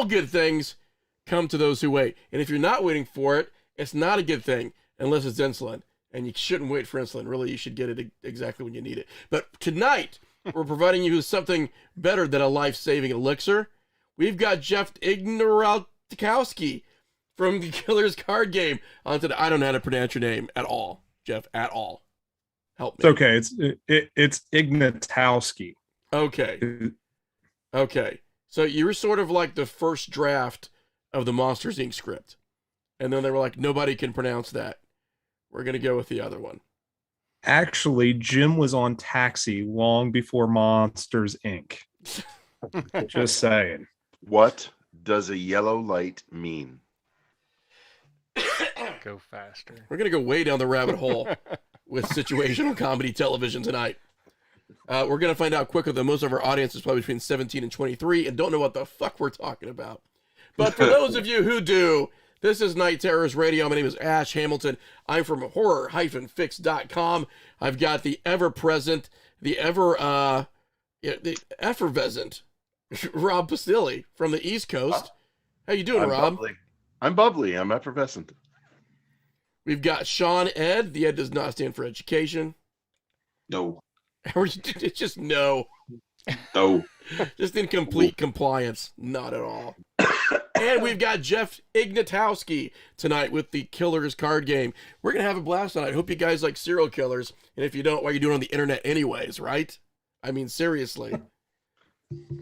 all good things come to those who wait. And if you're not waiting for it, it's not a good thing unless it's insulin. And you shouldn't wait for insulin. Really, you should get it exactly when you need it. But tonight, we're providing you with something better than a life-saving elixir. We've got Jeff Ignoraltkowski from the Killer's Card Game on today. I don't know how to pronounce your name at all, Jeff, at all. Help me. It's okay. It's Ignatowski. Okay. So you were sort of like the first draft of the Monsters, Inc. script. And then they were like, nobody can pronounce that. We're going to go with the other one. Actually, Jim was on Taxi long before Monsters, Inc. Just saying. What does a yellow light mean? Go faster. We're going to go way down the rabbit hole with situational comedy television tonight. We're going to find out quicker than most of our audience is probably between 17 and 23 and don't know what the fuck we're talking about. But for those of you who do, this is Night Terrors Radio. My name is Ash Hamilton. I'm from horror-fix.com. I've got the ever-present, the effervescent Rob Pastilli from the East Coast. How you doing, Rob? Bubbly. I'm bubbly. I'm effervescent. We've got Sean Ed. The Ed does not stand for education. No. It's just no. No. Just incomplete compliance. Not at all. And we've got Jeff Ignatowski tonight with the Killer's Card Game. We're going to have a blast tonight. Hope you guys like serial killers. And if you don't, why are you doing it on the internet anyways, right? I mean, seriously.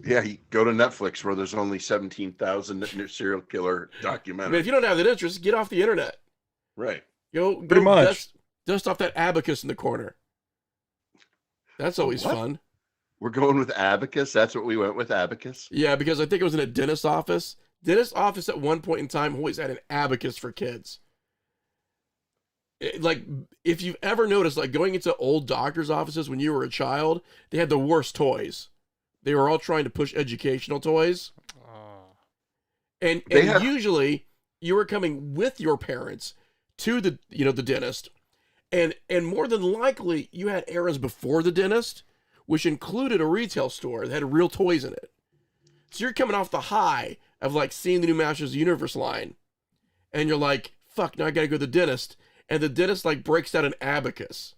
Yeah, you go to Netflix where there's only 17,000 serial killer documentaries. I mean, if you don't have that interest, get off the internet. Right. Go Pretty much. Dust off that abacus in the corner. That's always fun. We're going with abacus. That's what we went with, abacus. Yeah, because I think it was in a dentist's office. Dentist's office at one point in time always had an abacus for kids. Like, if you've ever noticed, like going into old doctor's offices when you were a child, they had the worst toys. They were all trying to push educational toys. And usually you were coming with your parents to the dentist. And more than likely you had errands before the dentist, which included a retail store that had real toys in it. So you're coming off the high of like seeing the new Masters of the Universe line. And you're like, fuck, now I gotta go to the dentist. And the dentist like breaks out an abacus.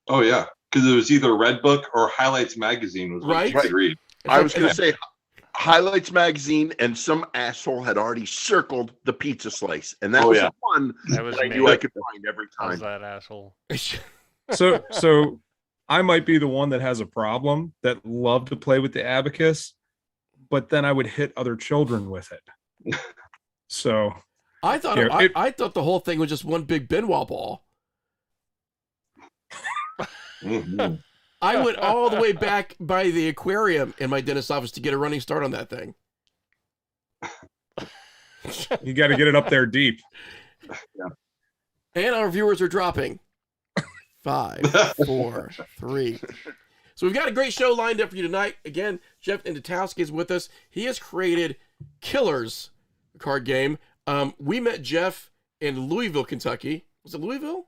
Oh yeah, because it was either Red Book or Highlights Magazine was what you could read. I was going to say Highlights Magazine, and some asshole had already circled the pizza slice, and that was the one that I knew I could find every time. That asshole. So I might be the one that has a problem that loved to play with the abacus, but then I would hit other children with it. So I thought I thought the whole thing was just one big Benoit ball. Mm-hmm. I went all the way back by the aquarium in my dentist's office to get a running start on that thing. You got to get it up there deep. Yeah. And our viewers are dropping. 5, 4, 3. So we've got a great show lined up for you tonight. Again, Jeff Ignatowski is with us. He has created Killers Card Game. We met Jeff in Louisville, Kentucky. Was it Louisville?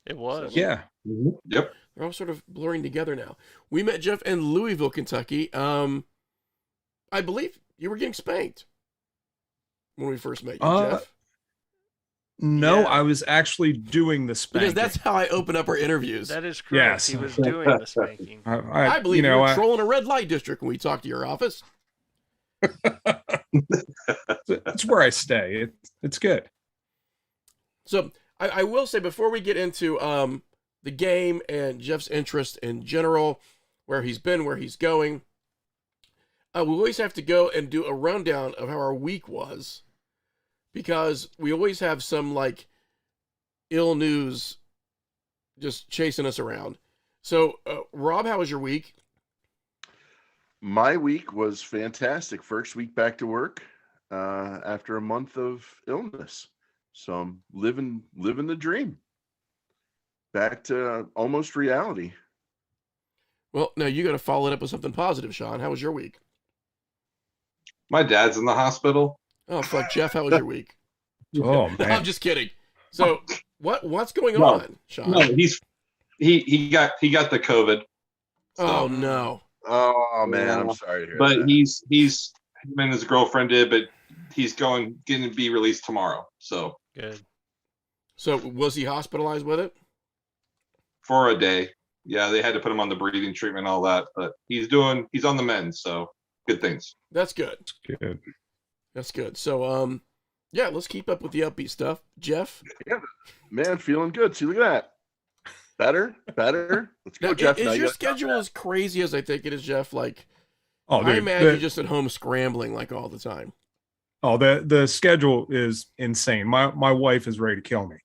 It was. Yeah. Mm-hmm. Yep. They're all sort of blurring together now. We met Jeff in Louisville, Kentucky. I believe you were getting spanked when we first met you, Jeff. No, Yeah. I was actually doing the spanking. Because that's how I open up our interviews. That is correct. Yes. He was doing the spanking. I believe you were trolling a red light district when we talked to your office. That's where I stay. It's good. So I will say before we get into the game and Jeff's interest in general, where he's been, where he's going, we always have to go and do a rundown of how our week was, because we always have some like ill news just chasing us around. So Rob, how was your week? My week was fantastic. First week back to work after a month of illness. So I'm living the dream. Back to almost reality. Well, now you got to follow it up with something positive, Sean. How was your week? My dad's in the hospital. Oh, fuck, Jeff, how was your week? Oh No, man. I'm just kidding. So what's going on, Sean? No, he got the COVID. Oh no. Oh man, I'm sorry to hear But that. him and his girlfriend did, but he's going to be released tomorrow. So Good. So was he hospitalized with it? for a day, yeah, they had to put him on the breathing treatment, and all that, but he's on the mend. So good things. That's good. Good. That's good. So, yeah, let's keep up with the upbeat stuff. Jeff? Man, feeling good. See, look at that. Better. Let's go, Now, Jeff. Now is you your gotta- schedule as crazy as I think it is, Jeff? Like, Oh, I dude, imagine you're just at home scrambling like all the time. the schedule is insane. My wife is ready to kill me.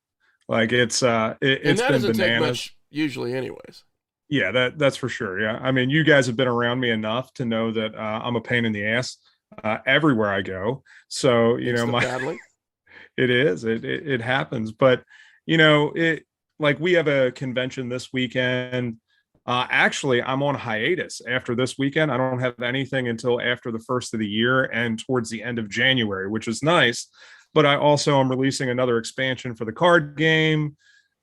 Like it's And it's that been doesn't take bananas. much usually anyways. Yeah, that's for sure. Yeah, I mean, you guys have been around me enough to know that I'm a pain in the ass everywhere I go. So you know, Insta paddling. it happens. But you know, it like we have a convention this weekend. Actually, I'm on hiatus after this weekend. I don't have anything until after the first of the year and towards the end of January, which is nice. But I also am releasing another expansion for the card game.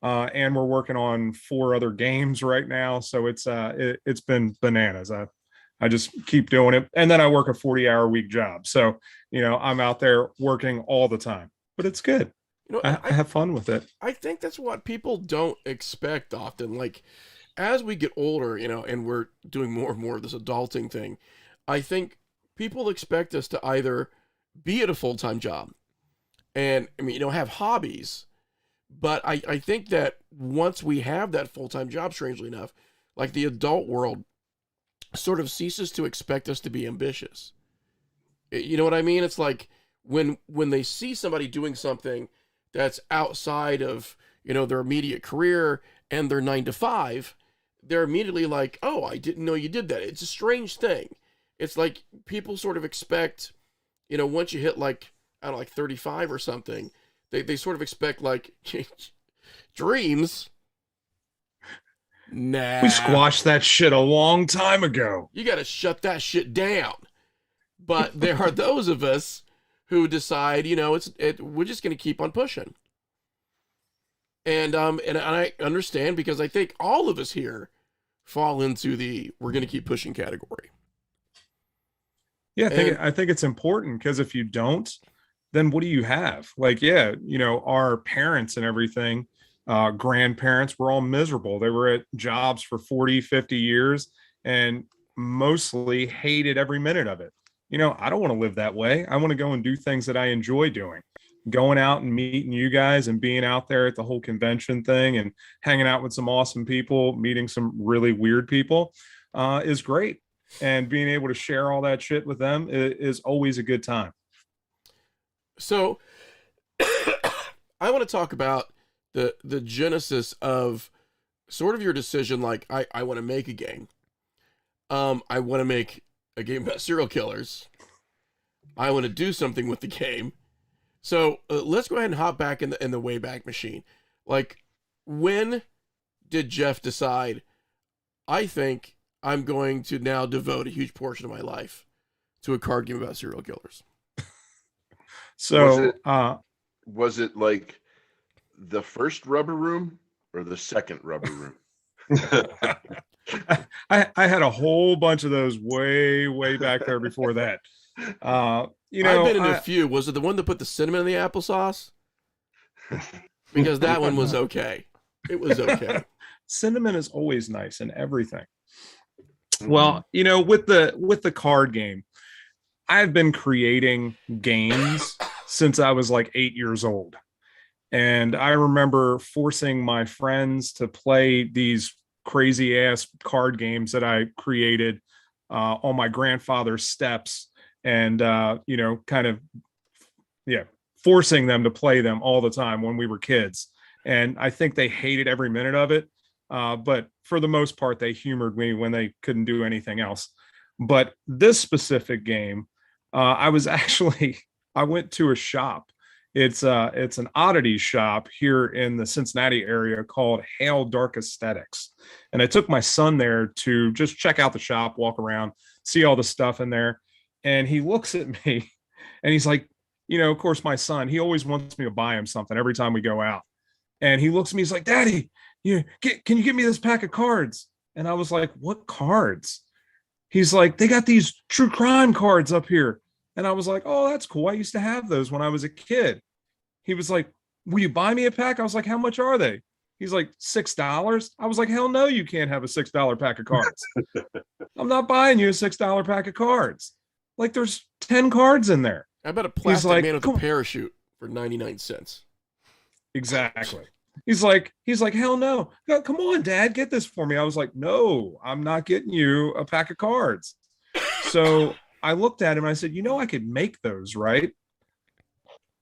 And we're working on 4 other games right now, so it's been bananas. I just keep doing it, and then I work a 40-hour week job, so you know I'm out there working all the time. But it's good. You know, I have fun with it. I think that's what people don't expect often. Like, as we get older, you know, and we're doing more and more of this adulting thing, I think people expect us to either be at a full-time job and, I mean, you know, have hobbies. But I think that once we have that full-time job, strangely enough, like the adult world sort of ceases to expect us to be ambitious. You know what I mean? It's like when they see somebody doing something that's outside of, you know, their immediate career and their 9 to 5, they're immediately like, oh, I didn't know you did that. It's a strange thing. It's like people sort of expect, you know, once you hit like, I don't know, like 35 or something, they sort of expect like dreams. Nah. We squashed that shit a long time ago. You got to shut that shit down. But there are those of us who decide, you know, we're just going to keep on pushing. And I understand because I think all of us here fall into the we're going to keep pushing category. Yeah, I think it's important because if you don't, then what do you have? Like, yeah, you know, our parents and everything, grandparents were all miserable. They were at jobs for 40, 50 years and mostly hated every minute of it. You know, I don't want to live that way. I want to go and do things that I enjoy doing. Going out and meeting you guys and being out there at the whole convention thing and hanging out with some awesome people, meeting some really weird people is great. And being able to share all that shit with them is always a good time. So I want to talk about the genesis of sort of your decision. Like, I want to make a game. I want to make a game about serial killers. I want to do something with the game. So let's go ahead and hop back in the Wayback Machine. Like, when did Jeff decide, I think I'm going to now devote a huge portion of my life to a card game about serial killers? So was it like the first rubber room or the second rubber room? I had a whole bunch of those way back there before that. You know, I've been in a few. Was it the one that put the cinnamon in the applesauce? Because that one was okay. It was okay. Cinnamon is always nice in everything. Well, you know, with the card game, I've been creating games since I was like 8 years old. And I remember forcing my friends to play these crazy ass card games that I created on my grandfather's steps and, you know, kind of, yeah, forcing them to play them all the time when we were kids. And I think they hated every minute of it. But for the most part, they humored me when they couldn't do anything else. But this specific game, I went to a shop. It's an oddity shop here in the Cincinnati area called Hail Dark Aesthetics. And I took my son there to just check out the shop, walk around, see all the stuff in there. And he looks at me and he's like, you know, of course, my son, he always wants me to buy him something every time we go out. And he looks at me, he's like, Daddy, can you give me this pack of cards? And I was like, what cards? He's like, they got these true crime cards up here. And I was like, oh, that's cool. I used to have those when I was a kid. He was like, will you buy me a pack? I was like, how much are they? He's like, $6. I was like, hell no, you can't have a $6 pack of cards. I'm not buying you a $6 pack of cards. Like, there's 10 cards in there. I bet a plastic like, man with a parachute for 99 cents. Exactly. He's like, hell no. Come on, Dad, get this for me. I was like, no, I'm not getting you a pack of cards. So I looked at him and I said, I could make those, right?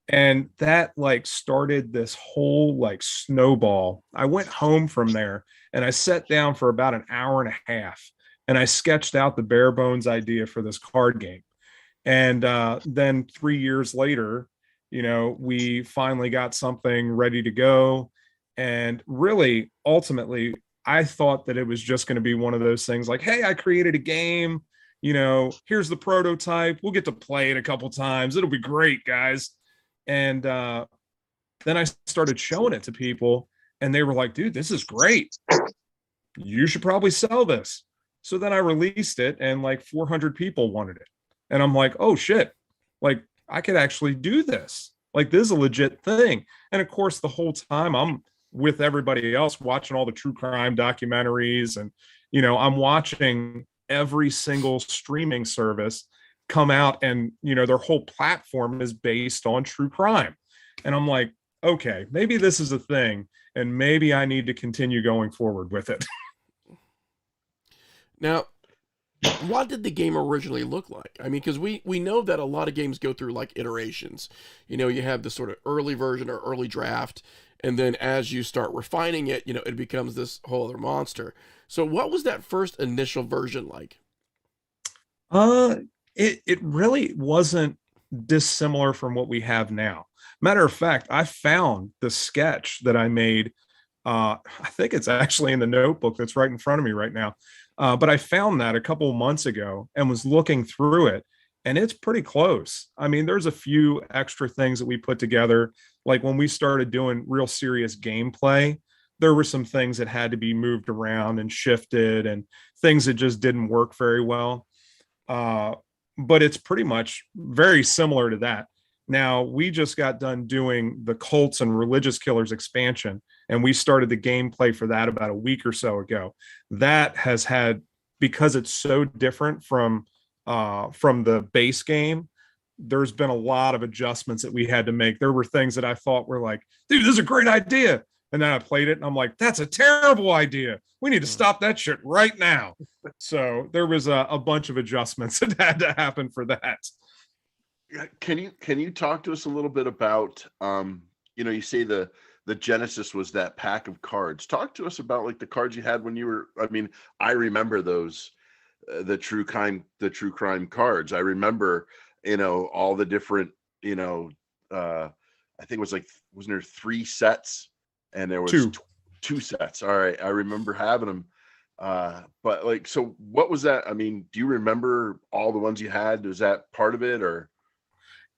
And that like started this whole like snowball. I went home from there and I sat down for about an hour and a half and I sketched out the bare bones idea for this card game. And then 3 years later, we finally got something ready to go. And really, ultimately, I thought that it was just going to be one of those things like, hey, I created a game. Here's the prototype. We'll get to play it a couple times. It'll be great, guys. And then I started showing it to people and they were like, dude, this is great. You should probably sell this. So then I released it and like 400 people wanted it. And I'm like, oh shit, like I could actually do this. Like this is a legit thing. And of course, the whole time I'm with everybody else watching all the true crime documentaries and, I'm watching every single streaming service come out and their whole platform is based on true crime. And I'm like, okay, maybe this is a thing and maybe I need to continue going forward with it. Now, what did the game originally look like? I mean, because we know that a lot of games go through like iterations. You have the sort of early version or early draft, and then as you start refining it, it becomes this whole other monster. So what was that first initial version like? It really wasn't dissimilar from what we have now. Matter of fact, I found the sketch that I made. I think it's actually in the notebook that's right in front of me right now. But I found that a couple of months ago and was looking through it, and it's pretty close. I mean, there's a few extra things that we put together. Like when we started doing real serious gameplay, there were some things that had to be moved around and shifted and things that just didn't work very well. But it's pretty much very similar to that. Now, we just got done doing the Cults and Religious Killers expansion, and we started the gameplay for that about a week or so ago. That has had, because it's so different from the base game, there's been a lot of adjustments that we had to make. There were things that I thought were like, dude, this is a great idea. And then I played it and I'm like, that's a terrible idea. We need to stop that shit right now. So there was a bunch of adjustments that had to happen for that. Can you talk to us a little bit about you say the genesis was that pack of cards. Talk to us about like the cards you had when you were, I mean, I remember those the true crime cards. I remember, all the different, I think it was like, wasn't there 3 sets and there was two sets. All right. I remember having them. But like, so what was that? I mean, do you remember all the ones you had? Was that part of it or?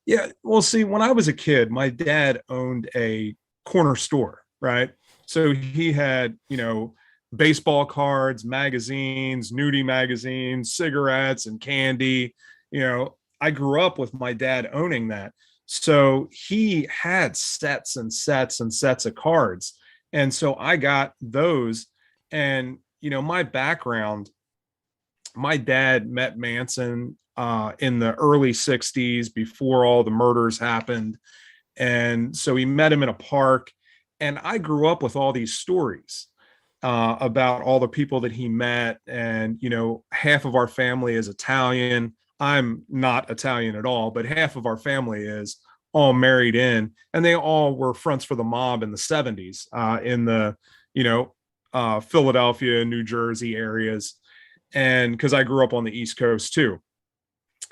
Yeah, well, see, when I was a kid, my dad owned a corner store, right? So he had, baseball cards, magazines, nudie magazines, cigarettes, and candy. I grew up with my dad owning that. So he had sets and sets and sets of cards. And so I got those. And, my background, my dad met Manson in the early 60s before all the murders happened. And so he met him in a park. And I grew up with all these stories about all the people that he met. And, half of our family is Italian. I'm not Italian at all, but half of our family is all married in. And they all were fronts for the mob in the 70s in the, Philadelphia, New Jersey areas. And because I grew up on the East Coast too.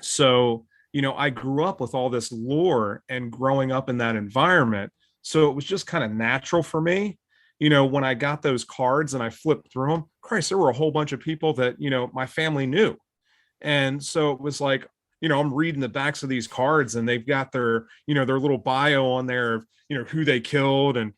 So, I grew up with all this lore and growing up in that environment. So it was just kind of natural for me. When I got those cards and I flipped through them, Christ, there were a whole bunch of people that, my family knew. And so it was like, I'm reading the backs of these cards and they've got their, their little bio on there of, who they killed and,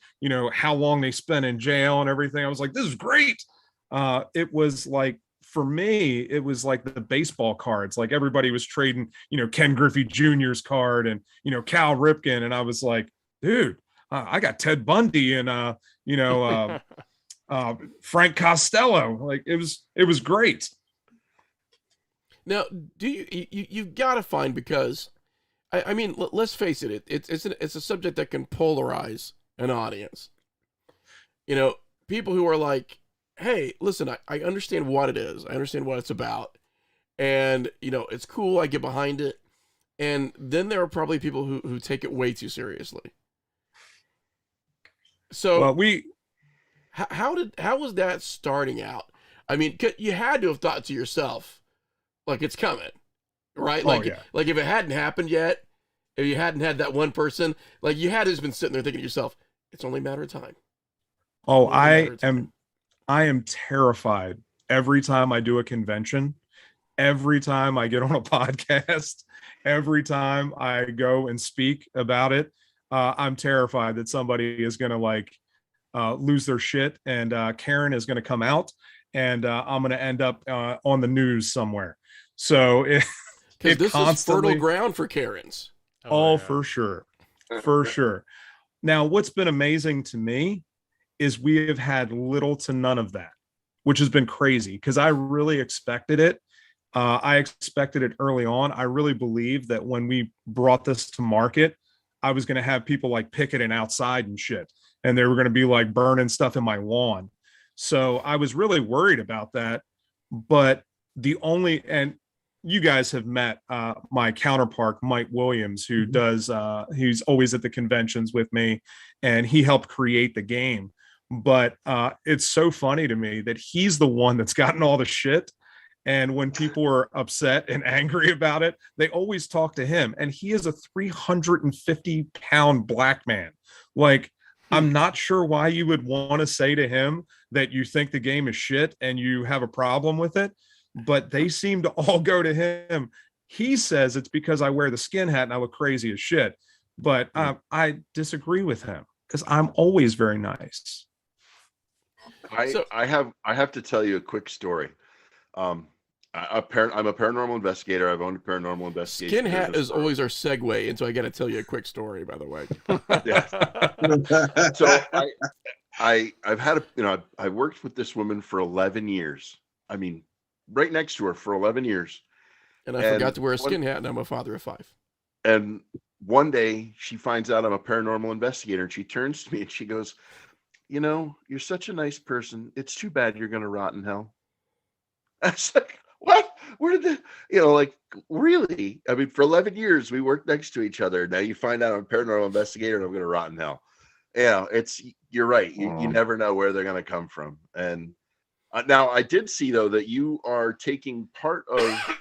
how long they spent in jail and everything. I was like, this is great. It was like for me, it was like the baseball cards. Like everybody was trading, Ken Griffey Jr.'s card and, Cal Ripken. And I was like, dude, I got Ted Bundy and, Frank Costello. Like it was great. Now, do you've got to find, because I mean, let's face it, it's a subject that can polarize an audience. People who are like, hey, listen, I understand what it is. I understand what it's about. And, it's cool. I get behind it. And then there are probably people who take it way too seriously. So how was that starting out? I mean, you had to have thought to yourself, like, it's coming, right? Like, like if it hadn't happened yet, if you hadn't had that one person, like you had to have been sitting there thinking to yourself, it's only a matter of time. Oh, I am terrified every time I do a convention, every time I get on a podcast, every time I go and speak about it. I'm terrified that somebody is going to lose their shit and Karen is going to come out and I'm going to end up on the news somewhere. So because this is fertile ground for Karens. For sure. For sure. Now, what's been amazing to me is we have had little to none of that, which has been crazy because I really expected it. I expected it early on. I really believed that when we brought this to market, I was going to have people like picketing outside and shit. And they were going to be like burning stuff in my lawn. So I was really worried about that. But and you guys have met my counterpart, Mike Williams, who does, he's always at the conventions with me, and he helped create the game. But it's so funny to me that he's the one that's gotten all the shit. And when people are upset and angry about it, they always talk to him. And he is a 350-pound black man. Like, I'm not sure why you would want to say to him that you think the game is shit and you have a problem with it. But they seem to all go to him. He says it's because I wear the skin hat and I look crazy as shit. But I disagree with him because I'm always very nice. I have to tell you a quick story. I'm a paranormal investigator. I've owned a paranormal investigation. Skin hat is always our segue, and so I got to tell you a quick story, by the way. So I've worked with this woman for 11 years. I mean, right next to her for 11 years. And I forgot to wear a skin hat, and I'm a father of 5. And one day she finds out I'm a paranormal investigator, and she turns to me and she goes, you're such a nice person. It's too bad you're going to rot in hell. I was like, what? Where did really? I mean, for 11 years, we worked next to each other. Now you find out I'm a paranormal investigator and I'm going to rot in hell. You're right. You never know where they're going to come from. And now I did see, though, that you are taking part of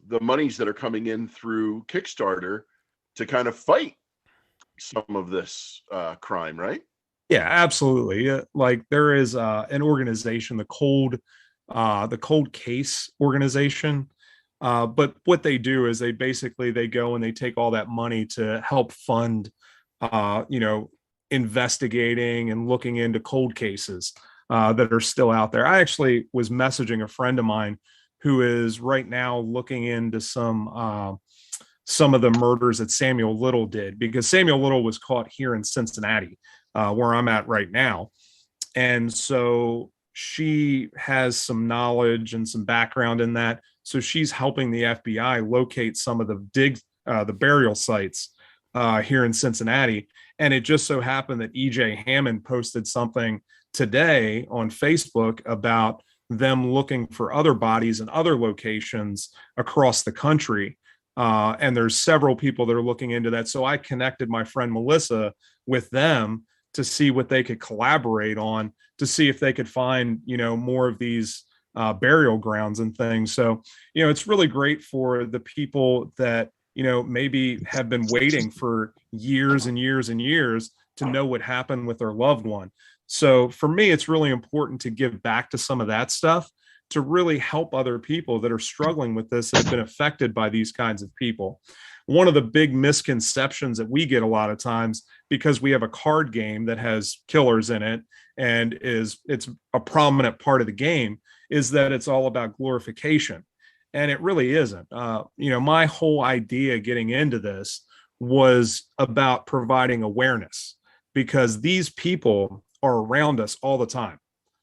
the monies that are coming in through Kickstarter to kind of fight some of this crime, right? Yeah, absolutely. Like there is an organization, the Cold Case organization. But what they do is they go and they take all that money to help fund, investigating and looking into cold cases that are still out there. I actually was messaging a friend of mine who is right now looking into some of the murders that Samuel Little did, because Samuel Little was caught here in Cincinnati, where I'm at right now. And so she has some knowledge and some background in that. So she's helping the FBI locate some of the burial sites here in Cincinnati. And it just so happened that EJ Hammond posted something today on Facebook about them looking for other bodies in other locations across the country. And there's several people that are looking into that. So I connected my friend Melissa with them to see what they could collaborate on, to see if they could find, more of these burial grounds and things. So, it's really great for the people that, maybe have been waiting for years and years and years to know what happened with their loved one. So for me, it's really important to give back to some of that stuff to really help other people that are struggling with this, that have been affected by these kinds of people. One of the big misconceptions that we get a lot of times, because we have a card game that has killers in it and it's a prominent part of the game, is that it's all about glorification. And it really isn't. My whole idea getting into this was about providing awareness, because these people are around us all the time.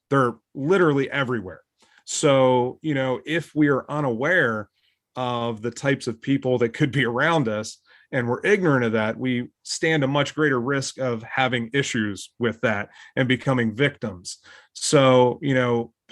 They're literally everywhere. So, if we are unaware of the types of people that could be around us, and we're ignorant of that, we stand a much greater risk of having issues with that and becoming victims. So,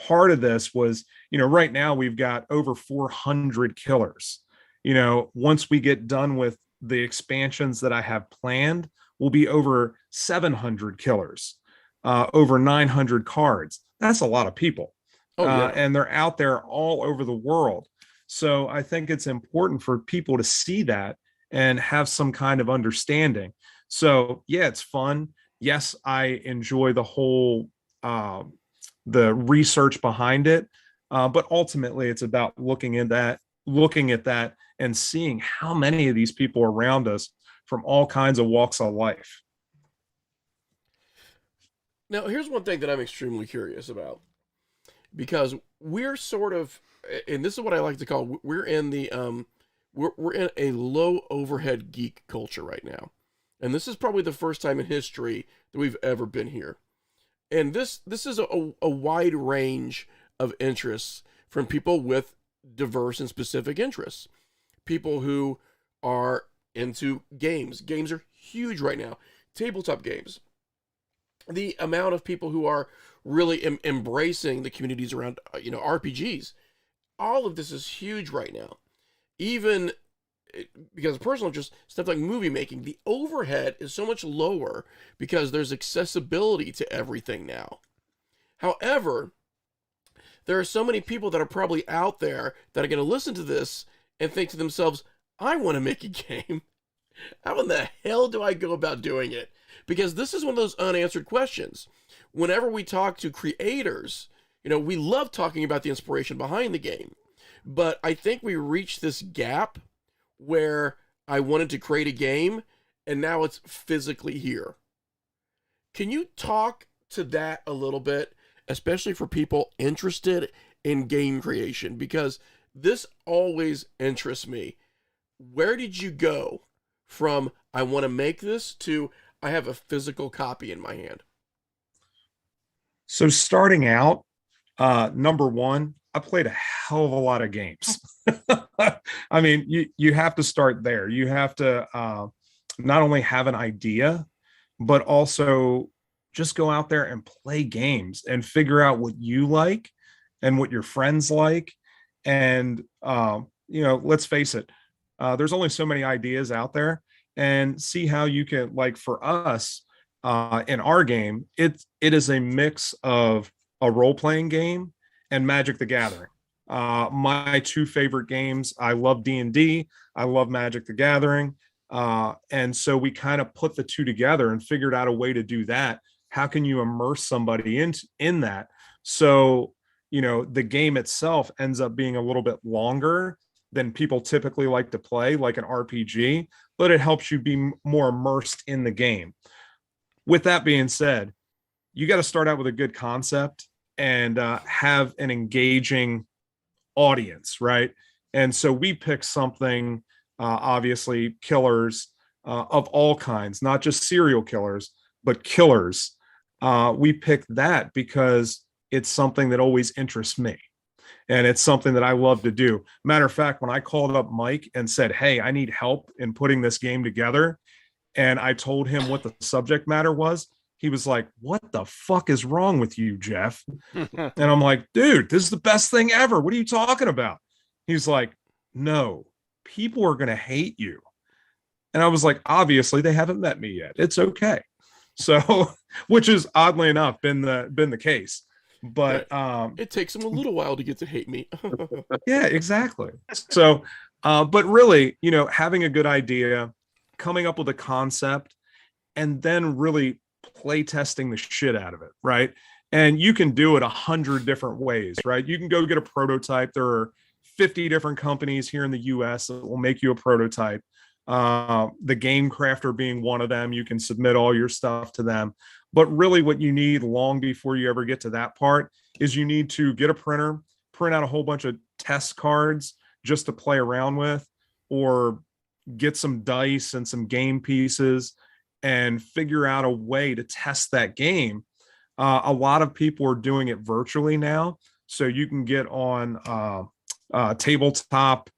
part of this was, right now we've got over 400 killers. Once we get done with the expansions that I have planned, we'll be over 700 killers, over 900 cards. That's a lot of people. And they're out there all over the world. So I think it's important for people to see that and have some kind of understanding. So yeah, it's fun. Yes, I enjoy the whole the research behind it, but ultimately it's about looking at that and seeing how many of these people are around us from all kinds of walks of life. Now, here's one thing that I'm extremely curious about, because we're sort of, and this is what I like to call, we're in the we're in a low overhead geek culture right now. And this is probably the first time in history that we've ever been here. And this is a wide range of interests from people with diverse and specific interests. People who are into games. Games are huge right now. Tabletop games. The amount of people who are really embracing the communities around, RPGs. All of this is huge right now. Even because of personal interest, stuff like movie making, the overhead is so much lower because there's accessibility to everything now. However, there are so many people that are probably out there that are going to listen to this and think to themselves, I want to make a game. How in the hell do I go about doing it? Because this is one of those unanswered questions. Whenever we talk to creators, we love talking about the inspiration behind the game. But I think we reached this gap where I wanted to create a game and now it's physically here. Can you talk to that a little bit, especially for people interested in game creation? Because this always interests me. Where did you go from I want to make this to I have a physical copy in my hand? So starting out, number one, I played a hell of a lot of games. I mean, you have to start there. You have to not only have an idea, but also just go out there and play games and figure out what you like and what your friends like. And, let's face it, there's only so many ideas out there, and see how you can, like for us in our game, it is a mix of a role-playing game and Magic the Gathering. My two favorite games, I love D&D, I love Magic the Gathering. And so we kind of put the two together and figured out a way to do that. How can you immerse somebody in that? So, the game itself ends up being a little bit longer than people typically like to play, like an RPG, but it helps you be more immersed in the game. With that being said, you got to start out with a good concept and have an engaging audience, right? And so we picked something, obviously, killers of all kinds, not just serial killers, but killers. We picked that because it's something that always interests me. And it's something that I love to do. Matter of fact, when I called up Mike and said, hey, I need help in putting this game together, and I told him what the subject matter was, he was like, what the fuck is wrong with you, Jeff? And I'm like, dude, this is the best thing ever. What are you talking about? He's like, no, people are going to hate you. And I was like, obviously they haven't met me yet. It's okay. So, which is oddly enough been the case. But it takes them a little while to get to hate me. Yeah, exactly. So, but really, having a good idea, coming up with a concept, and then really play testing the shit out of it, right? And you can do it 100 different ways, right? You can go get a prototype. There are 50 different companies here in the US that will make you a prototype. The Game Crafter being one of them. You can submit all your stuff to them. But really what you need long before you ever get to that part is you need to get a printer, print out a whole bunch of test cards just to play around with, or get some dice and some game pieces and figure out a way to test that game. A lot of people are doing it virtually now. So you can get on tabletop,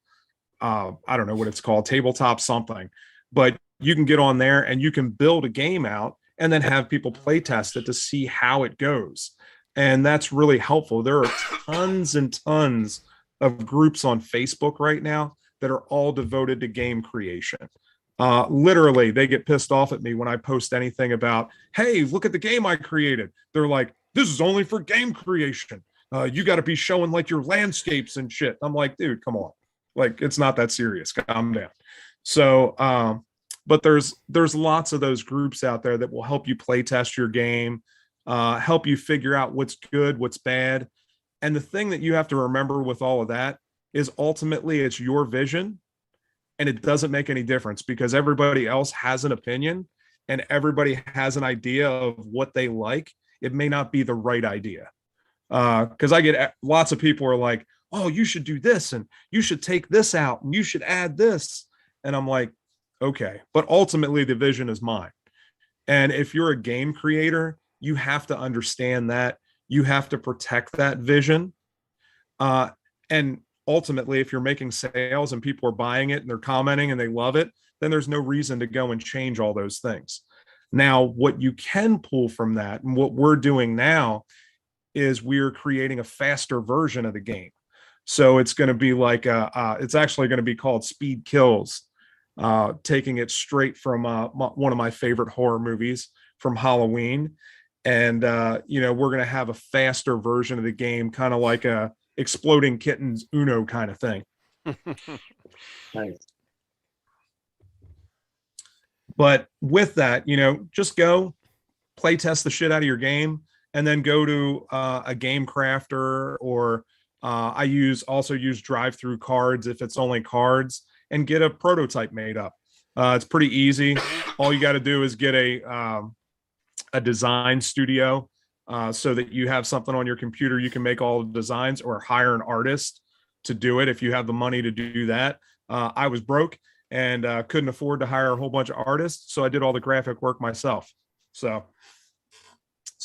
I don't know what it's called, tabletop something, but you can get on there and you can build a game out and then have people play test it to see how it goes. And that's really helpful. There are tons and tons of groups on Facebook right now that are all devoted to game creation. Literally, they get pissed off at me when I post anything about, hey, look at the game I created. They're like, this is only for game creation. You got to be showing like your landscapes and shit. I'm like, dude, come on. Like, it's not that serious. Calm down. So, but there's lots of those groups out there that will help you play test your game, help you figure out what's good, what's bad. And the thing that you have to remember with all of that is ultimately it's your vision, and it doesn't make any difference because everybody else has an opinion and everybody has an idea of what they like. It may not be the right idea. Because I get lots of people are like, oh, you should do this and you should take this out and you should add this. And I'm like, okay, but ultimately the vision is mine. And if you're a game creator, you have to understand that. You have to protect that vision. And ultimately, if you're making sales and people are buying it and they're commenting and they love it, then there's no reason to go and change all those things. Now, what you can pull from that and what we're doing now is we're creating a faster version of the game. So it's going to be like, it's actually going to be called Speed Kills, taking it straight from one of my favorite horror movies from Halloween. And, we're going to have a faster version of the game, kind of like a Exploding Kittens Uno kind of thing. Nice. But with that, just go play test the shit out of your game and then go to a Game Crafter, or I also use drive-through cards if it's only cards, and get a prototype made up. It's pretty easy. All you got to do is get a design studio so that you have something on your computer you can make all the designs, or hire an artist to do it if you have the money to do that. I was broke and couldn't afford to hire a whole bunch of artists, so I did all the graphic work myself. So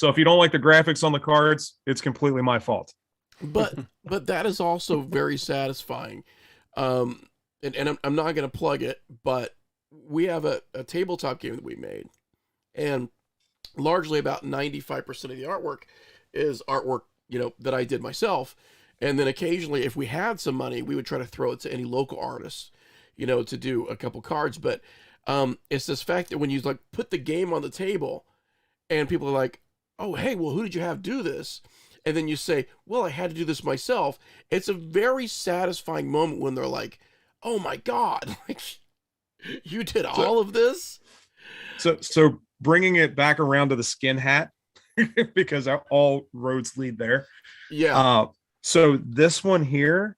if you don't like the graphics on the cards, it's completely my fault. But that is also very satisfying. And I'm not going to plug it, but we have a tabletop game that we made, and largely about 95% of the artwork is artwork, that I did myself. And then occasionally, if we had some money, we would try to throw it to any local artists, to do a couple cards. But it's this fact that when you put the game on the table and people are like, oh, hey, well, who did you have do this? And then you say, well, I had to do this myself. It's a very satisfying moment when they're like, oh my God, you did all of this? So bringing it back around to the skin hat, because all roads lead there. Yeah. So this one here,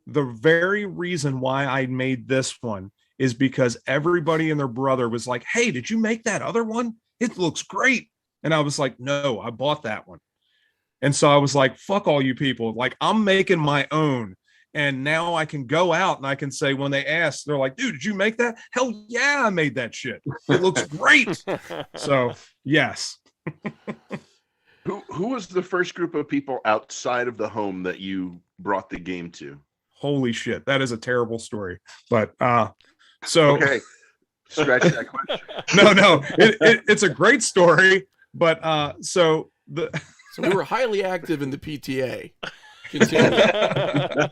the very reason why I made this one is because everybody and their brother was like, hey, did you make that other one? It looks great. And I was like, no, I bought that one. And so I was like, fuck all you people. Like, I'm making my own. And now I can go out and I can say, when they ask, they're like, dude, did you make that? Hell yeah, I made that shit. It looks great. So, yes. Who was the first group of people outside of the home that you brought the game to? Holy shit. That is a terrible story. But, so. Okay. Scratch that question. No, it's a great story. But, so we were highly active in the PTA. Continue.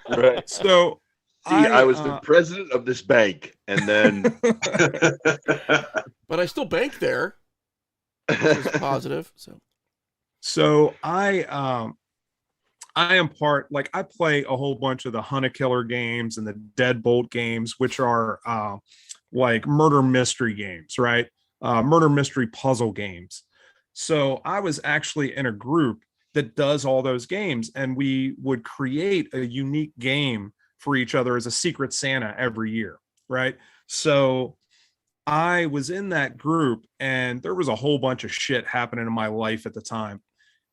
Right. So I was the president of this bank, and then but I still bank there, which is positive. So I am part, like, I play a whole bunch of the Hunt a Killer games and the Deadbolt games, which are like murder mystery games, right? Murder mystery puzzle games. So I was actually in a group that does all those games, and we would create a unique game for each other as a Secret Santa every year, right? So I was in that group, and there was a whole bunch of shit happening in my life at the time.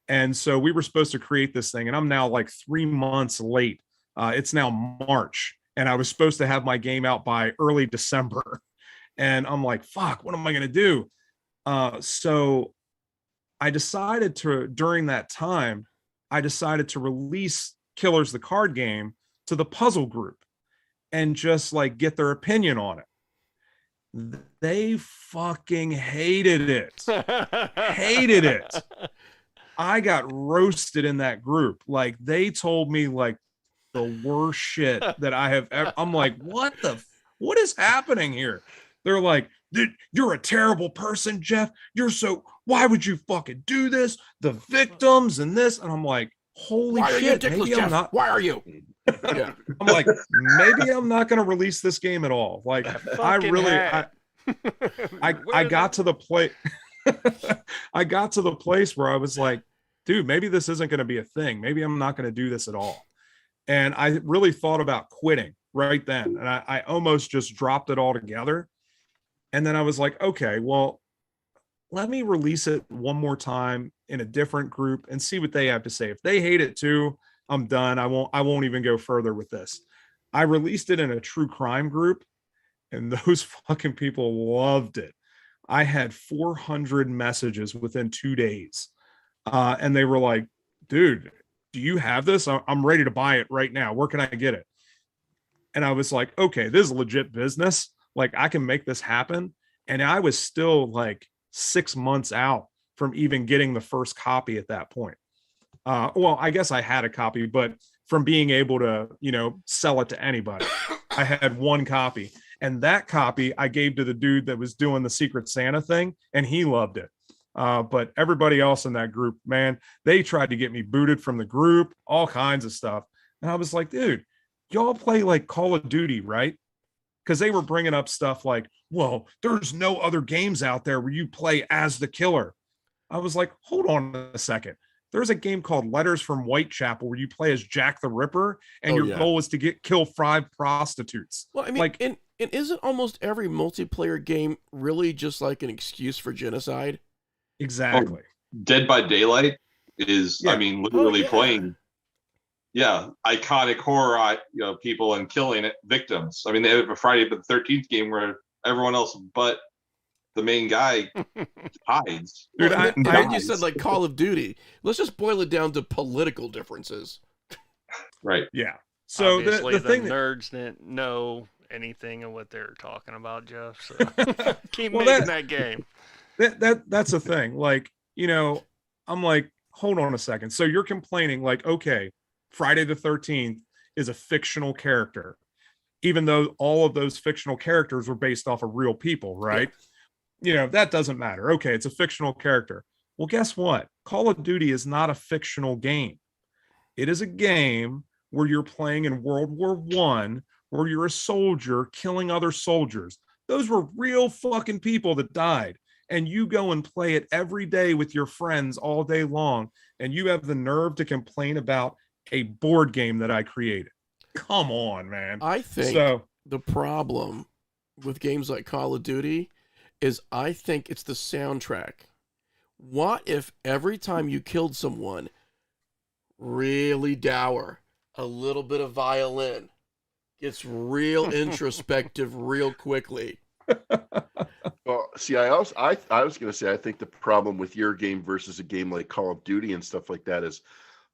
And so we were supposed to create this thing, and I'm now like 3 months late. It's now March, and I was supposed to have my game out by early December. And I'm like, fuck, what am I going to do? So I decided to, during that time, I decided to release Killers the card game to the puzzle group and just like get their opinion on it. They fucking hated it. Hated it. I got roasted in that group. Like, they told me like the worst shit that I have ever. I'm like, what is happening here? They're like, you're a terrible person, Jeff. Why would you fucking do this? The victims and this. And I'm like, holy Why shit. Are you maybe I'm not. Why are you? Yeah. I'm like, maybe I'm not going to release this game at all. Like, I got to the place. I got to the place where I was like, dude, maybe this isn't going to be a thing. Maybe I'm not going to do this at all. And I really thought about quitting right then. And I almost just dropped it all together. And then I was like, okay, well, let me release it one more time in a different group and see what they have to say. If they hate it too, I'm done. I won't even go further with this. I released it in a true crime group, and those fucking people loved it. I had 400 messages within 2 days. And they were like, dude, do you have this? I'm ready to buy it right now. Where can I get it? And I was like, okay, this is legit business. Like, I can make this happen. And I was still like 6 months out from even getting the first copy at that point. Well, I guess I had a copy, but from being able to, sell it to anybody, I had one copy. And that copy I gave to the dude that was doing the Secret Santa thing, and he loved it. But everybody else in that group, man, they tried to get me booted from the group, all kinds of stuff. And I was like, dude, y'all play like Call of Duty, right? Because they were bringing up stuff like, well, there's no other games out there where you play as the killer. I was like, hold on a second. There's a game called Letters from Whitechapel where you play as Jack the Ripper, and your goal is to kill 5 prostitutes. Well, I mean, like, and isn't almost every multiplayer game really just like an excuse for genocide? Exactly. Dead by Daylight is, literally playing, iconic horror, people and killing victims. I mean, they have a Friday the 13th game where everyone else but the main guy hides. Dude, and you said like Call of Duty. Let's just boil it down to political differences. Right. Yeah. So obviously, the thing nerds didn't know anything of what they were talking about, Jeff. So keep making that game. That's the thing. Like, I'm like, hold on a second. So you're complaining like, okay, Friday the 13th is a fictional character, even though all of those fictional characters were based off of real people, right? Yeah. That doesn't matter. Okay, it's a fictional character. Well, guess what? Call of Duty is not a fictional game. It is a game where you're playing in World War I, where you're a soldier killing other soldiers. Those were real fucking people that died. And you go and play it every day with your friends all day long, and you have the nerve to complain about a board game that I created. Come on, man. I think the problem with games like Call of Duty is I think it's the soundtrack. What if every time you killed someone, really dour, a little bit of violin, gets real introspective real quickly? Well, see, I was going to say, I think the problem with your game versus a game like Call of Duty and stuff like that is,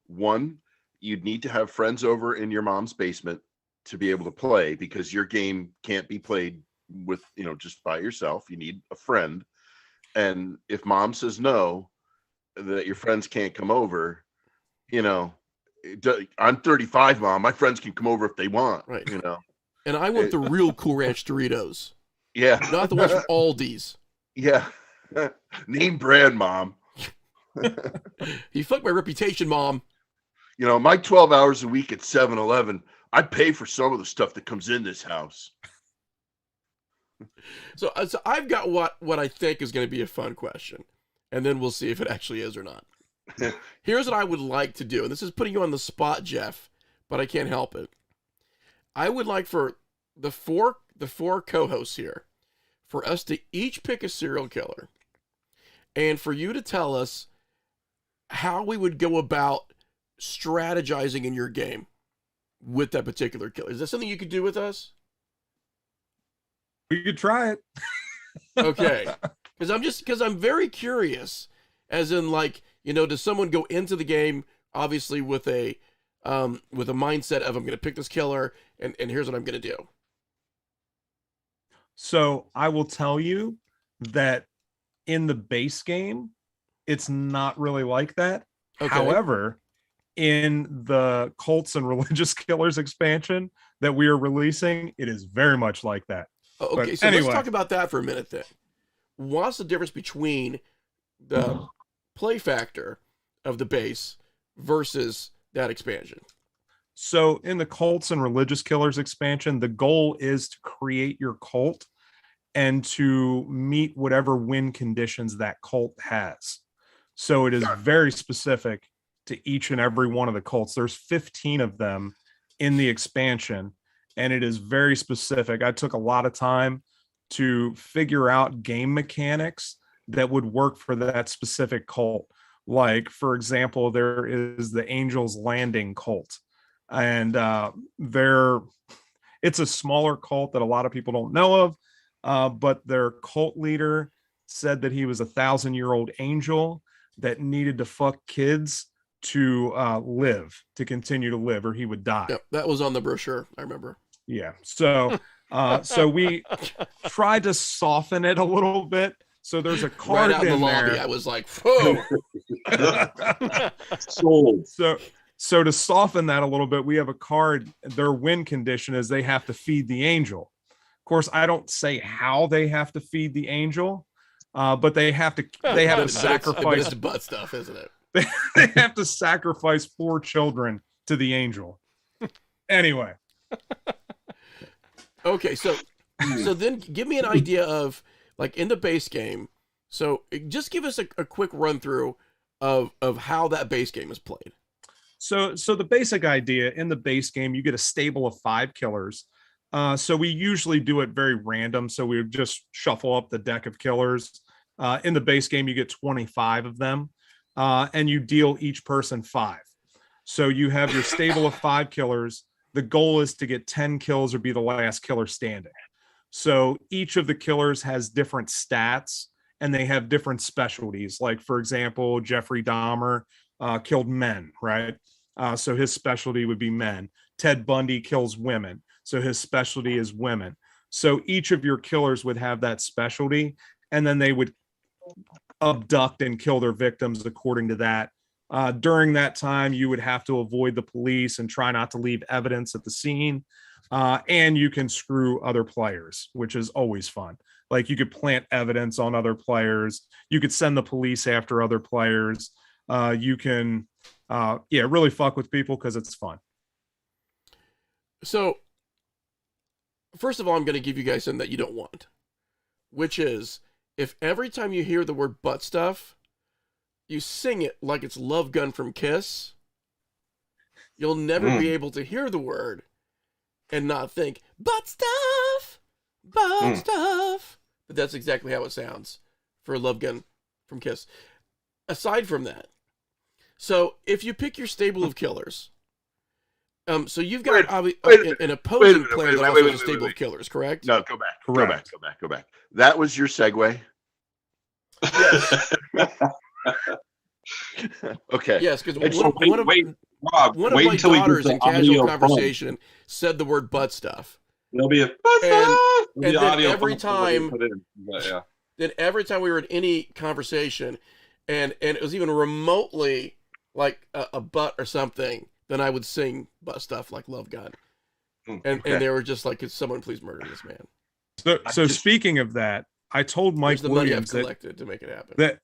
one, you'd need to have friends over in your mom's basement to be able to play, because your game can't be played with, just by yourself. You need a friend. And if mom says no, that your friends can't come over, I'm 35, mom. My friends can come over if they want, right? And I want the real Cool Ranch Doritos. Yeah. Not the ones from Aldi's. Yeah. Name brand, mom. You fucked my reputation, mom. My 12 hours a week at 7-Eleven, I pay for some of the stuff that comes in this house. So I've got what I think is going to be a fun question, and then we'll see if it actually is or not. Here's what I would like to do, and this is putting you on the spot, Jeff, but I can't help it. I would like for the the 4 co-hosts here for us to each pick a serial killer and for you to tell us how we would go about strategizing in your game with that particular killer. Is that something you could do with us? We could try it. Okay. Because I'm very curious, as in, like, you know, does someone go into the game obviously with a mindset of, I'm going to pick this killer and here's what I'm going to do. So I will tell you that in the base game, it's not really like that. Okay. However, in the Cults and Religious Killers expansion that we are releasing, it is very much like that. Okay, so let's talk about that for a minute then. What's the difference between the play factor of the base versus that expansion? So in the Cults and Religious Killers expansion, the goal is to create your cult and to meet whatever win conditions that cult has. So it is very specific to each and every one of the cults. There's 15 of them in the expansion, and it is very specific. I took a lot of time to figure out game mechanics that would work for that specific cult. Like, for example, there is the Angels Landing cult, and it's a smaller cult that a lot of people don't know of, but their cult leader said that he was a 1,000-year-old angel that needed to fuck kids to continue to live, or he would die. Yep, that was on the brochure, I remember. Yeah. So we tried to soften it a little bit. So there's a card right out in the lobby. there. I was like, whoa. Sold. So to soften that a little bit, we have a card. Their win condition is they have to feed the angel. Of course, I don't say how they have to feed the angel, but they have to sacrifice. It's butt stuff, isn't it? They have to sacrifice 4 children to the angel. Anyway. Okay, so then give me an idea of, like, in the base game. So just give us a quick run through of how that base game is played. So the basic idea in the base game, you get a stable of 5 killers. So we usually do it very random. So we would just shuffle up the deck of killers. In the base game, you get 25 of them, and you deal each person 5. So you have your stable of 5 killers. The goal is to get 10 kills or be the last killer standing. So each of the killers has different stats, and they have different specialties. Like, for example, Jeffrey Dahmer killed men, right? So his specialty would be men. Ted Bundy kills women, so his specialty is women. So each of your killers would have that specialty, and then they would abduct and kill their victims according to that. During that time, you would have to avoid the police and try not to leave evidence at the scene. And you can screw other players, which is always fun. Like, you could plant evidence on other players. You could send the police after other players. You can, really fuck with people because it's fun. So, first of all, I'm going to give you guys something that you don't want, which is, if every time you hear the word butt stuff, you sing it like it's Love Gun from Kiss, you'll never be able to hear the word and not think, butt stuff, butt stuff. But that's exactly how it sounds for Love Gun from Kiss. Aside from that, so if you pick your stable of killers, so you've got an opposing player that also has a stable of killers, correct? No, go back. That was your segue. Yes. Okay. Yes, because one of my daughters in casual conversation said the word butt stuff. There'll be a butt stuff. And then every time we were in any conversation, and it was even remotely like a butt or something, then I would sing butt stuff like Love Gun. And they were just like, could someone please murder this man? So speaking of that, I told Mike Williams to make it happen.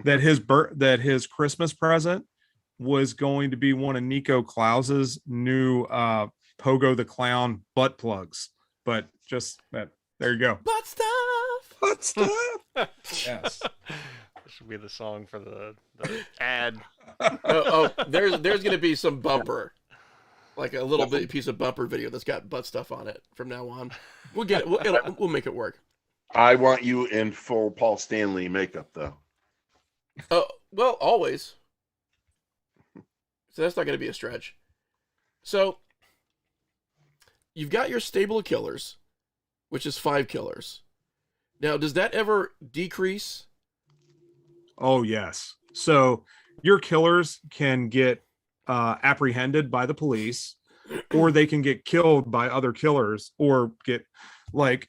that his Christmas present was going to be one of Nico Klaus's new Pogo the Clown butt plugs. But just that, there you go. Butt stuff. Butt stuff. Yes. This should be the song for the ad. There's going to be some bumper. like a little bit piece of bumper video that's got butt stuff on it from now on. We'll get it. We'll make it work. I want you in full Paul Stanley makeup, though. Oh, well, always. So that's not going to be a stretch. So you've got your stable of killers, which is 5 killers. Now, does that ever decrease? Oh, yes. So your killers can get apprehended by the police, or they can get killed by other killers, or get like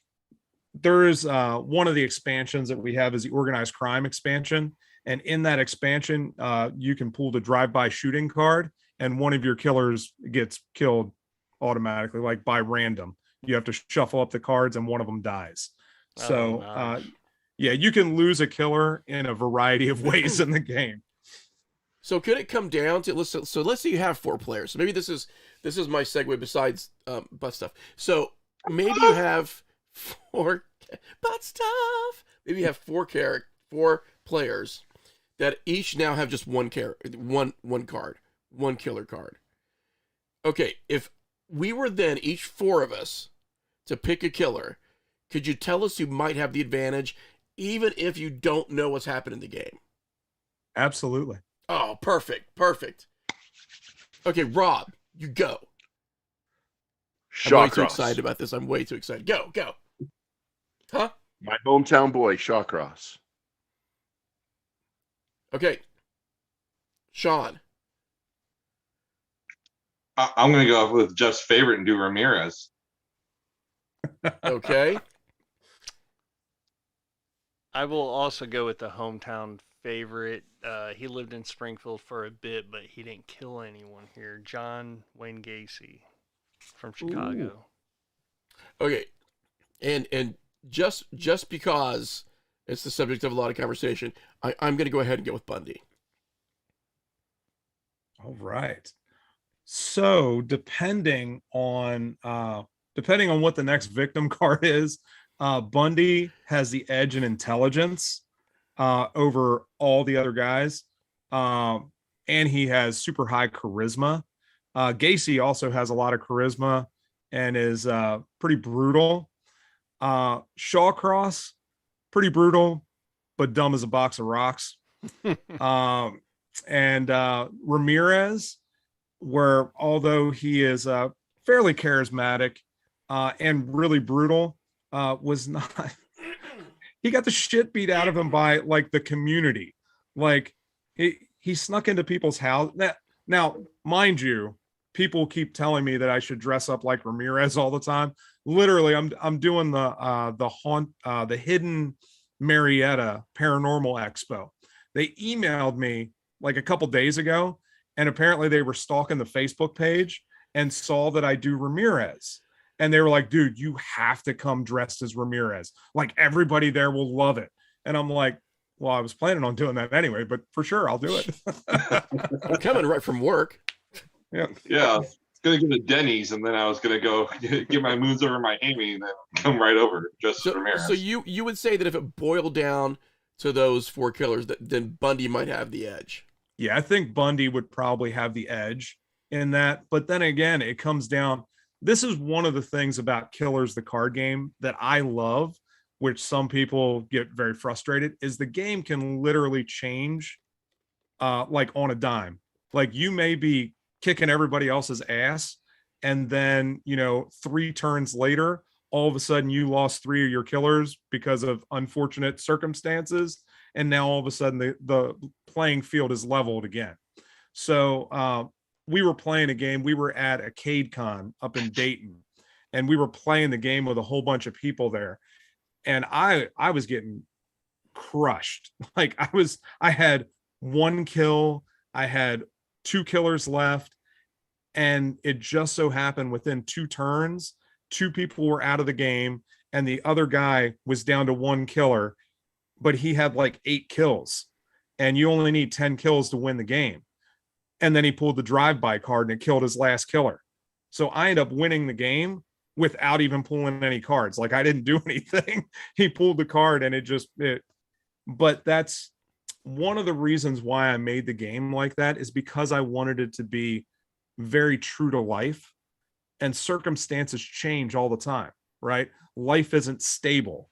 there's one of the expansions that we have is the organized crime expansion. And in that expansion, you can pull the drive-by shooting card, and one of your killers gets killed automatically, like by random. You have to shuffle up the cards, and one of them dies. So, yeah, you can lose a killer in a variety of ways in the game. So could it come down to let's say you have 4 players. So maybe this is my segue besides butt stuff. So maybe you have 4 butt stuff. Maybe you have 4 players that each now have just one card, one killer card. Okay, if we were then each 4 of us to pick a killer, could you tell us who might have the advantage, even if you don't know what's happened in the game? Absolutely. Oh, perfect. Okay, Rob, you go. Shawcross. I'm way too excited about this. I'm way too excited. Go. Huh? My hometown boy, Shawcross. Okay. Sean. I'm going to go with Jeff's favorite and do Ramirez. Okay. I will also go with the hometown favorite. He lived in Springfield for a bit, but he didn't kill anyone here. John Wayne Gacy from Chicago. Ooh. Okay. And just because it's the subject of a lot of conversation, I'm going to go ahead and go with Bundy. All right. So depending on what the next victim card is, Bundy has the edge in intelligence over all the other guys, and he has super high charisma. Gacy also has a lot of charisma and is pretty brutal. Shawcross, pretty brutal, but dumb as a box of rocks. And Ramirez, where although he is fairly charismatic and really brutal, was not. He got the shit beat out of him by like the community. Like he snuck into people's house. Now, mind you, people keep telling me that I should dress up like Ramirez all the time. Literally, I'm doing the Hidden Marietta Paranormal Expo. They emailed me like a couple days ago, and apparently they were stalking the Facebook page and saw that I do Ramirez. And they were like, dude, you have to come dressed as Ramirez. Like everybody there will love it. And I'm like, well, I was planning on doing that anyway, but for sure, I'll do it. I'm coming right from work. Yeah. It's going to go to Denny's, and then I was going to go get my moons over Miami and then come right over just Ramirez. So you would say that if it boiled down to those 4 killers, then Bundy might have the edge. Yeah, I think Bundy would probably have the edge in that. But then again, it comes down. This is one of the things about Killers, the card game, that I love, which some people get very frustrated, is the game can literally change like on a dime. Like you may be kicking everybody else's ass, and then, 3 turns later, all of a sudden you lost 3 of your killers because of unfortunate circumstances. And now all of a sudden the playing field is leveled again. So we were playing a game. We were at ArcadeCon up in Dayton, and we were playing the game with a whole bunch of people there. And I was getting crushed. Like I had 1 kill. I had 2 killers left. And it just so happened within 2 turns, 2 people were out of the game, and the other guy was down to 1 killer, but he had like 8 kills, and you only need 10 kills to win the game. And then he pulled the drive-by card and it killed his last killer. So I ended up winning the game without even pulling any cards. Like I didn't do anything. He pulled the card and but that's one of the reasons why I made the game like that, is because I wanted it to be very true to life, and circumstances change all the time, right? Life isn't stable.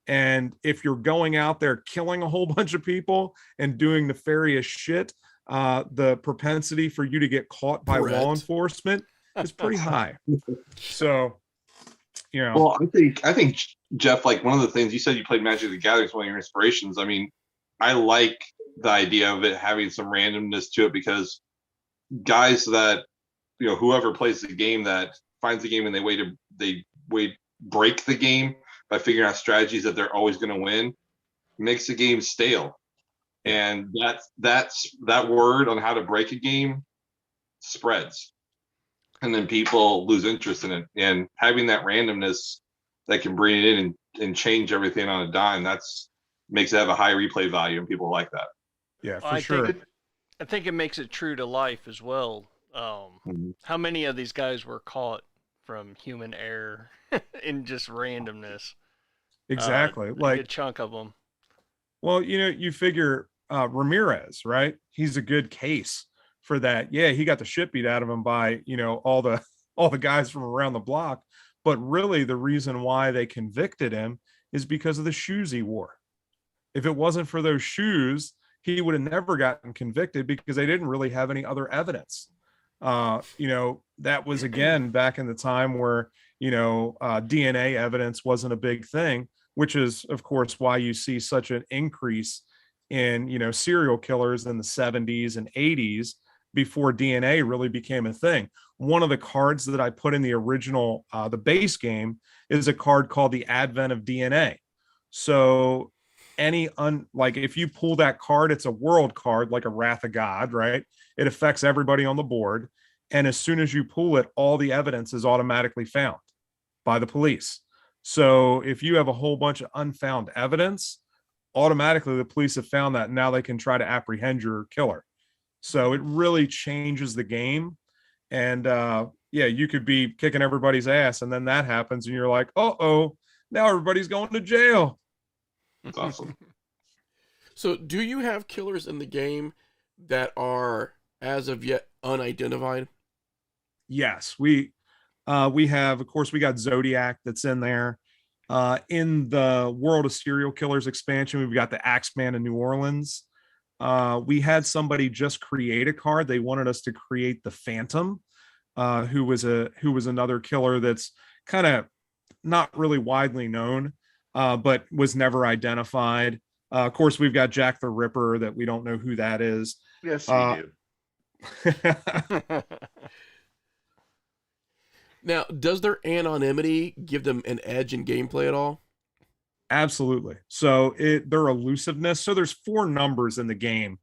And if you're going out there killing a whole bunch of people and doing nefarious shit, the propensity for you to get caught by law enforcement is pretty high. So, you know. Well, I think Jeff, like one of the things you said, you played Magic the Gathering, one of your inspirations. I mean, I like the idea of it having some randomness to it, because guys that, you know, whoever plays the game that finds the game and they break the game by figuring out strategies that they're always going to win, makes the game stale. And that word on how to break a game spreads, and then people lose interest in it. And having that randomness that can bring it in and change everything on a dime, makes it have a high replay value, and people like that. Yeah, for sure. I think it makes it true to life as well. How many of these guys were caught from human error in just randomness? Exactly. A like good chunk of them. Well, you know, you figure Ramirez, right? He's a good case for that. Yeah, he got the shit beat out of him by, you know, all the guys from around the block. But really, the reason why they convicted him is because of the shoes he wore. If it wasn't for those shoes, he would have never gotten convicted, because they didn't really have any other evidence. You know, that was, again, back in the time where, you know, DNA evidence wasn't a big thing, which is, of course, why you see such an increase in, you know, serial killers in the 70s and 80s, before DNA really became a thing. One of the cards that I put in the original, the base game, is a card called the Advent of DNA. So like if you pull that card, it's a world card, like a Wrath of God, right? It affects everybody on the board. And as soon as you pull it, all the evidence is automatically found by the police. So if you have a whole bunch of unfound evidence, automatically the police have found that, and now they can try to apprehend your killer. So it really changes the game. And yeah, you could be kicking everybody's ass, and then that happens, and you're like, uh-oh, now everybody's going to jail. That's awesome. So do you have killers in the game that are, as of yet, unidentified? Yes, we have, of course, we got Zodiac that's in there. In the World of Serial Killers expansion, we've got the Axeman in New Orleans. We had somebody just create a card. They wanted us to create the Phantom, who was another killer that's kind of not really widely known, but was never identified. Of course, we've got Jack the Ripper, that we don't know who that is. Yes, you do. Now, does their anonymity give them an edge in gameplay at all? Absolutely. So their elusiveness. So there's 4 numbers in the game,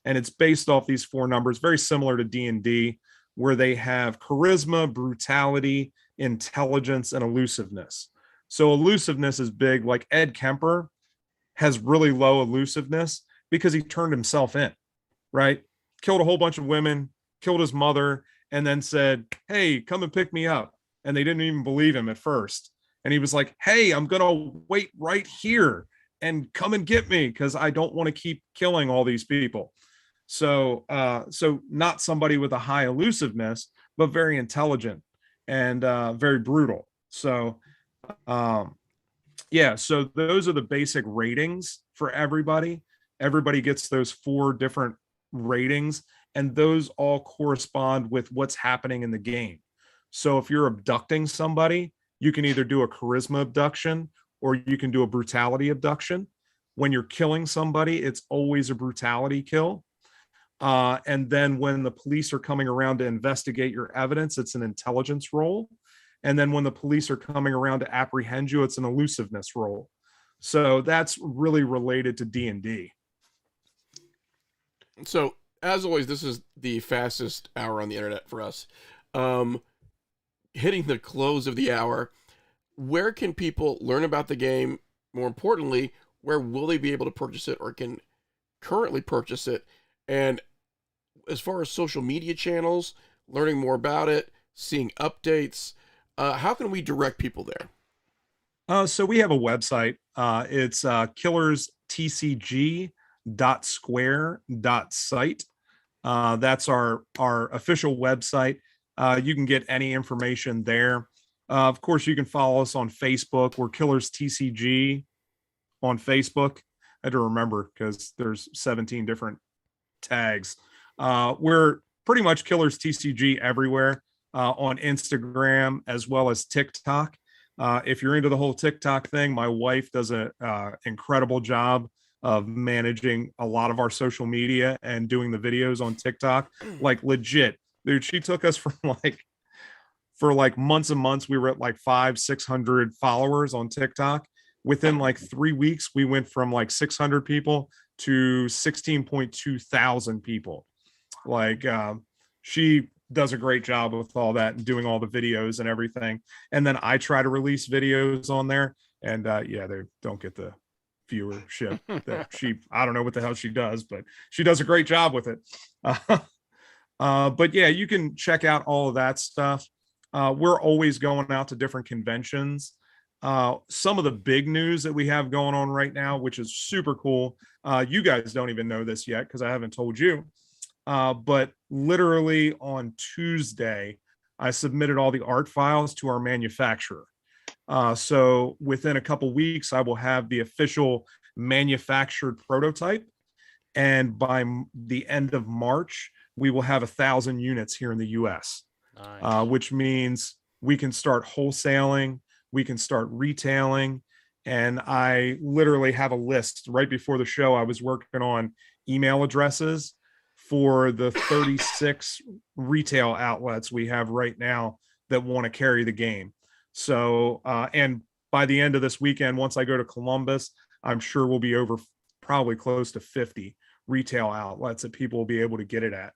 and it's based off these 4 numbers, very similar to D&D, where they have charisma, brutality, intelligence, and elusiveness. So elusiveness is big. Like Ed Kemper has really low elusiveness because he turned himself in, right? Killed a whole bunch of women, killed his mother, and then said, hey, come and pick me up. And they didn't even believe him at first. And he was like, hey, I'm going to wait right here and come and get me, because I don't want to keep killing all these people. So not somebody with a high elusiveness, but very intelligent and very brutal. So, yeah, so those are the basic ratings for everybody. Everybody gets those 4 different ratings, and those all correspond with what's happening in the game. So if you're abducting somebody, you can either do a charisma abduction or you can do a brutality abduction. When you're killing somebody, it's always a brutality kill. And then when the police are coming around to investigate your evidence, it's an intelligence roll. And then when the police are coming around to apprehend you, it's an elusiveness roll. So that's really related to D&D. So, as always, this is the fastest hour on the internet for us. Hitting the close of the hour, where can people learn about the game? More importantly, where will they be able to purchase it, or can currently purchase it? And as far as social media channels, learning more about it, seeing updates, how can we direct people there? So we have a website. It's killerstcg.square.site. That's our official website. You can get any information there. Of course, you can follow us on Facebook. We're Killers TCG on Facebook. I had to remember because there's 17 different tags. We're pretty much Killers TCG everywhere, on Instagram as well as TikTok. If you're into the whole TikTok thing, my wife does an incredible job of managing a lot of our social media and doing the videos on TikTok. Like legit, dude, she took us from for months and months. We were at like 500-600 followers on TikTok. Within like 3 weeks, we went from like 600 people to 16.2 thousand people. Like, she does a great job with all that and doing all the videos and everything. And then I try to release videos on there, and yeah, they don't get the viewership that I don't know what the hell she does, but she does a great job with it. But yeah, you can check out all of that stuff. We're always going out to different conventions. Some of the big news that we have going on right now, which is super cool. You guys don't even know this yet because I haven't told you. But literally on Tuesday, I submitted all the art files to our manufacturer. So within a couple weeks, I will have the official manufactured prototype. And by the end of March, we will have 1,000 units here in the US, nice. Which means we can start wholesaling, we can start retailing. And I literally have a list right before the show. I was working on email addresses for the 36 retail outlets we have right now that want to carry the game. So, and by the end of this weekend, once I go to Columbus, I'm sure we'll be over probably close to 50 retail outlets that people will be able to get it at.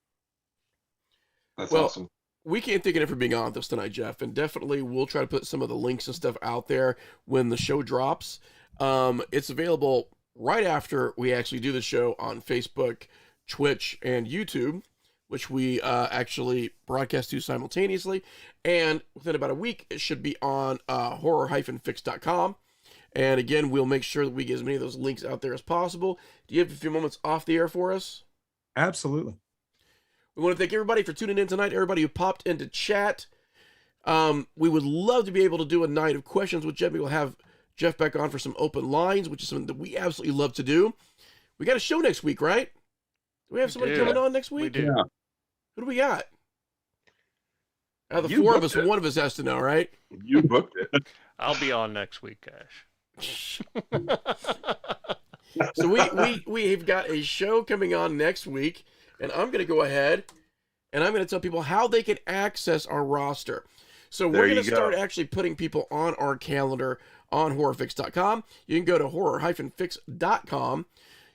That's awesome. We can't thank you for being on with us tonight, Jeff, and definitely we'll try to put some of the links and stuff out there when the show drops. It's available right after we actually do the show on Facebook, Twitch, and YouTube, which we actually broadcast to simultaneously. And within about a week, it should be on horror-fix.com. And again, we'll make sure that we get as many of those links out there as possible. Do you have a few moments off the air for us? Absolutely. We want to thank everybody for tuning in tonight, everybody who popped into chat. We would love to be able to do a night of questions with Jeff. We'll have Jeff back on for some open lines, which is something that we absolutely love to do. We got a show next week, right? Do we have somebody coming on next week? We do. Yeah. Who do we got? Out of the four of us, one of us has to know, right? You booked it. I'll be on next week, Ash. So we've got a show coming on next week, and I'm going to go ahead and I'm going to tell people how they can access our roster. So we're going to start actually putting people on our calendar on horrorfix.com. You can go to horror-fix.com.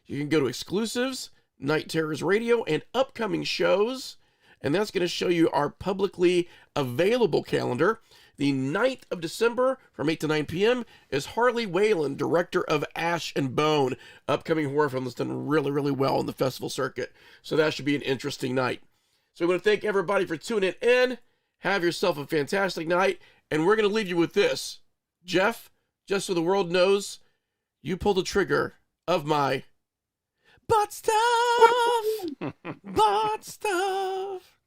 You can go to exclusives, Night Terrors Radio, and upcoming shows. And that's going to show you our publicly available calendar. The 9th of December from 8 to 9 p.m. is Harley Whalen, director of Ash and Bone. Upcoming horror film that's done really, really well in the festival circuit. So that should be an interesting night. So I want to thank everybody for tuning in. Have yourself a fantastic night. And we're going to leave you with this. Jeff, just so the world knows, you pulled the trigger of my butt stuff. Butt stuff.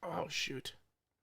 Oh, shoot.